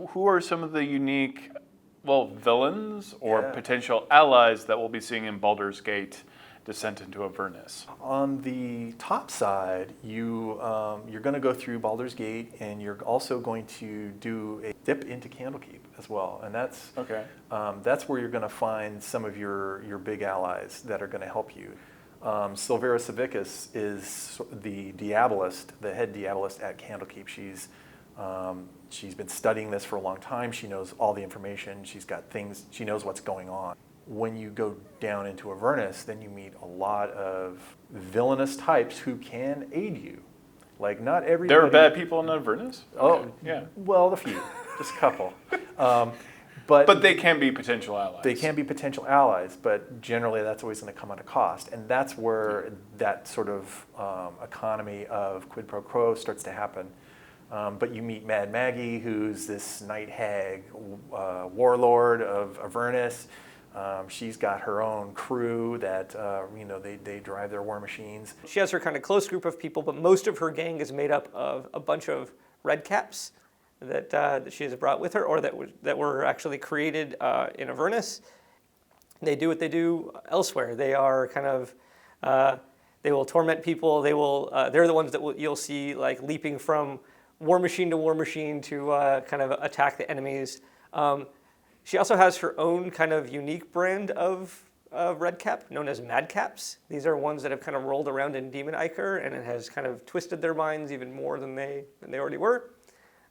Who are some of the unique, villains or potential allies that we'll be seeing in Baldur's Gate Descent into Avernus? On the top side, you're going to go through Baldur's Gate, and you're also going to do a dip into Candlekeep as well, and that's where you're going to find some of your big allies that are going to help you. Silvera Savicus is the Diabolist, the head Diabolist at Candlekeep. She's been studying this for a long time. She knows all the information. She's got things. She knows what's going on. When you go down into Avernus, then you meet a lot of villainous types who can aid you. Like, not everybody. There are bad people in Avernus? Okay. Oh, yeah. Well, a few, just a couple. But they can be potential allies. They can be potential allies, but generally that's always going to come at a cost. And that's where that sort of economy of quid pro quo starts to happen. But you meet Mad Maggie, who's this night hag warlord of Avernus. She's got her own crew that, they drive their war machines. She has her kind of close group of people, but most of her gang is made up of a bunch of redcaps that she has brought with her, or that were actually created in Avernus. They do what they do elsewhere. They are kind of, they will torment people. They're the ones that you'll see like leaping from war machine to war machine to kind of attack the enemies. She also has her own kind of unique brand of redcap known as madcaps. These are ones that have kind of rolled around in Demon Ichor, and it has kind of twisted their minds even more than they already were.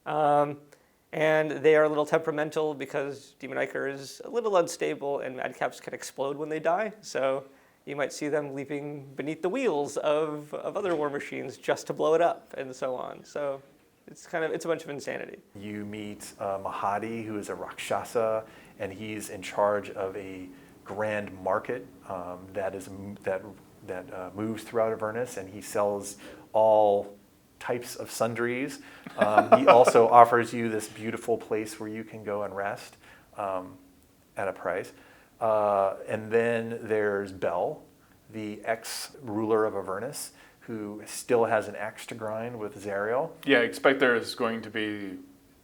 And they are a little temperamental because Demon Ichor is a little unstable, and madcaps can explode when they die. So you might see them leaping beneath the wheels of other war machines just to blow it up, and so on. So it's a bunch of insanity. You meet Mahadi, who is a Rakshasa, and he's in charge of a grand market that moves throughout Avernus, and he sells all types of sundries. He also offers you this beautiful place where you can go and rest at a price. And then there's Bel, the ex-ruler of Avernus, who still has an axe to grind with Zariel. Yeah, I expect there's going to be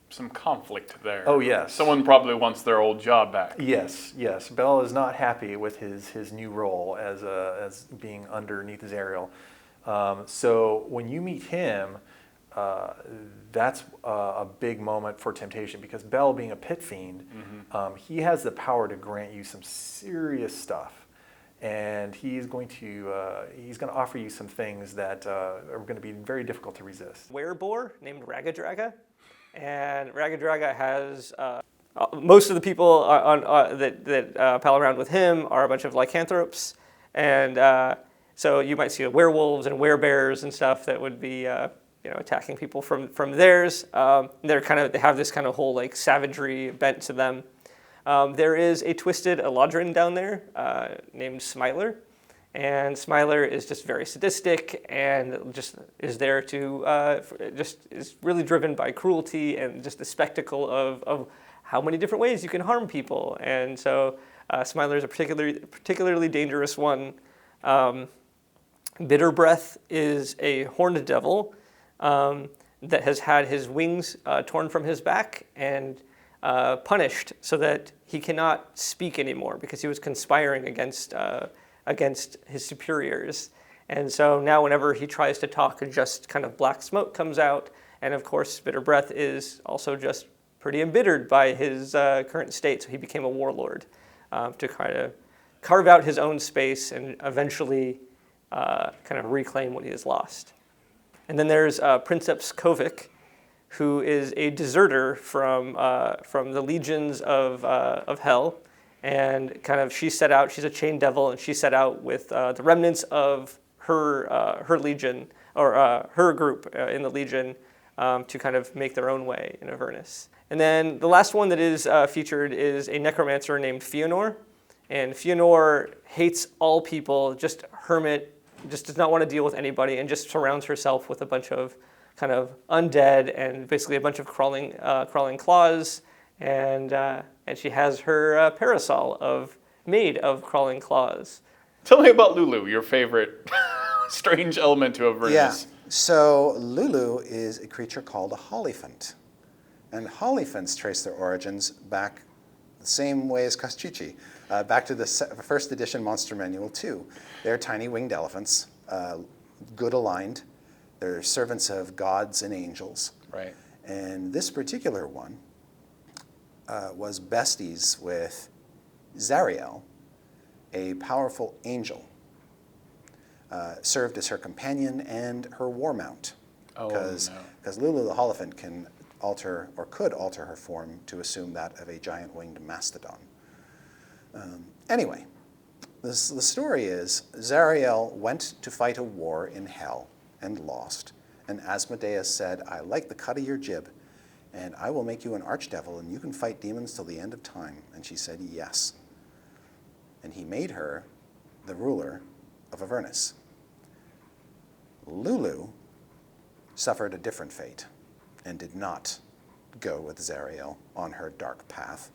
some conflict there. Oh, yes. Someone probably wants their old job back. Yes. Bel is not happy with his new role as being underneath Zariel. So when you meet him, that's a big moment for temptation, because Bel, being a pit fiend, he has the power to grant you some serious stuff. And he's going to offer you some things that are going to be very difficult to resist. Wereboar named Ragadraga, and Ragadraga has most of the people that pal around with him are a bunch of lycanthropes, and so you might see werewolves and werebears and stuff that would be attacking people from theirs. They have this kind of whole like savagery bent to them. There is a twisted Eladrin down there named Smiler, and Smiler is just very sadistic and just is there to is really driven by cruelty and just the spectacle of how many different ways you can harm people. And so Smiler is a particularly dangerous one. Bitter Breath is a horned devil that has had his wings torn from his back and punished so that he cannot speak anymore because he was conspiring against his superiors. And so now whenever he tries to talk, just kind of black smoke comes out. And of course, Bitter Breath is also just pretty embittered by his current state. So he became a warlord to kind of carve out his own space and eventually kind of reclaim what he has lost. And then there's Princeps Kovic, who is a deserter from the legions of Hell, and she's a chain devil, and she set out with the remnants of her legion, or her group in the legion, to kind of make their own way in Avernus. And then the last one that is featured is a necromancer named Fëanor, and Fëanor hates all people, just hermit, just does not want to deal with anybody, and just surrounds herself with a bunch of kind of undead and basically a bunch of crawling claws, and she has her parasol made of crawling claws. Tell me about Lulu, your favorite strange element to Avernus. Yeah, so Lulu is a creature called a Hollyphant. And Hollyphants trace their origins back the same way as Kostichi, back to the first edition Monster Manual 2. They're tiny winged elephants, good aligned. They're servants of gods and angels. Right. And this particular one was besties with Zariel, a powerful angel, served as her companion and her war mount. Because Lulu the Holophant can alter, or could alter her form to assume that of a giant winged mastodon. Anyway, the story is Zariel went to fight a war in hell and lost. And Asmodeus said, I like the cut of your jib, and I will make you an archdevil, and you can fight demons till the end of time. And she said, yes. And he made her the ruler of Avernus. Lulu suffered a different fate and did not go with Zariel on her dark path,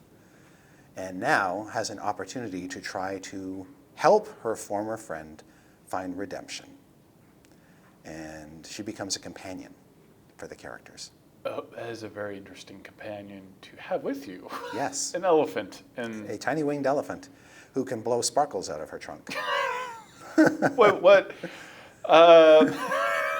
and now has an opportunity to try to help her former friend find redemption. And she becomes a companion for the characters. Oh, that is a very interesting companion to have with you. Yes. An elephant. And A tiny winged elephant who can blow sparkles out of her trunk. Wait, what?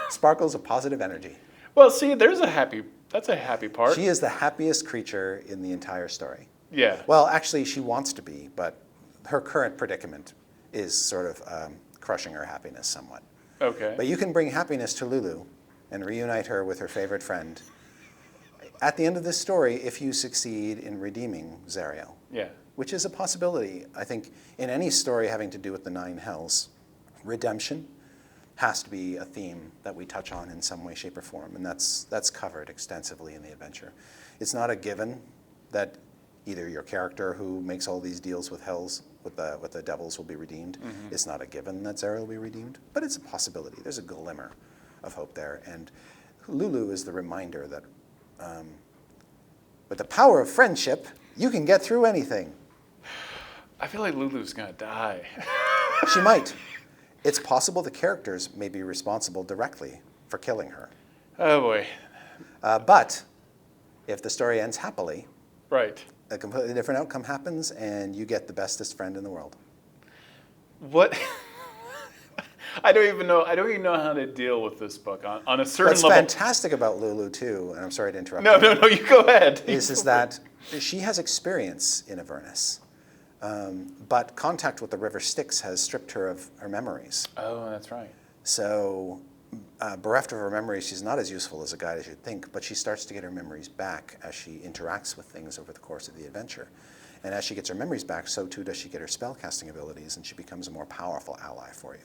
Sparkles of positive energy. Well, see, that's a happy part. She is the happiest creature in the entire story. Yeah. Well, actually, she wants to be, but her current predicament is sort of crushing her happiness somewhat. Okay. But you can bring happiness to Lulu and reunite her with her favorite friend at the end of this story if you succeed in redeeming Zariel. Yeah. Which is a possibility. I think in any story having to do with the Nine Hells, redemption has to be a theme that we touch on in some way, shape, or form, and that's covered extensively in the adventure. It's not a given that either your character who makes all these deals with hells, with the devils, will be redeemed. Mm-hmm. It's not a given that Zariel will be redeemed, but it's a possibility. There's a glimmer of hope there, and Lulu is the reminder that with the power of friendship, you can get through anything. I feel like Lulu's gonna die. She might. It's possible the characters may be responsible directly for killing her. Oh boy. But if the story ends happily, Right. a completely different outcome happens, and you get the bestest friend in the world. What? I don't even know how to deal with this book on a certain What's level. fantastic about Lulu too, and I'm sorry to interrupt. No, you go ahead. Is that she has experience in Avernus, but contact with the river Styx has stripped her of her memories. Oh, that's right. So, bereft of her memories, she's not as useful as a guide as you'd think, but she starts to get her memories back as she interacts with things over the course of the adventure. And as she gets her memories back, so too does she get her spellcasting abilities, and she becomes a more powerful ally for you.